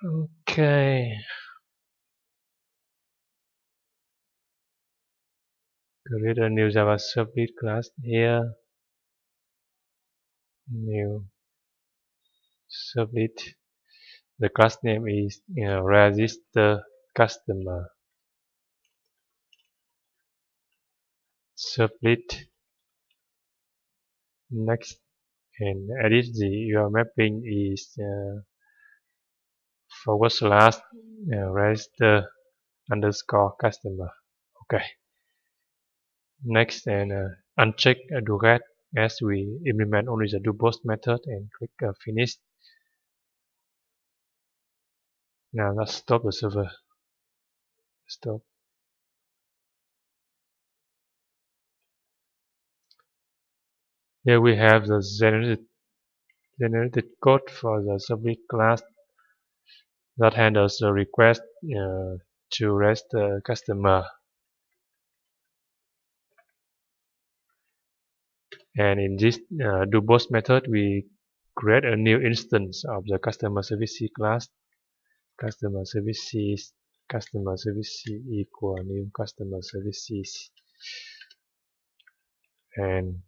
Okay, create a new Java Servlet class here. New Servlet. The class name is RegisterCustomerServlet. Next, and edit the URL mapping is /register underscore customer. Okay. Next, and uncheck do get as we implement only the do post method and click finish. Now let's stop the server. Stop. Here we have the generated code for the Servlet class that handles the request to register customer. And in this do post method, we create a new instance of the customer service C class. Customer service C equal new customer service C, and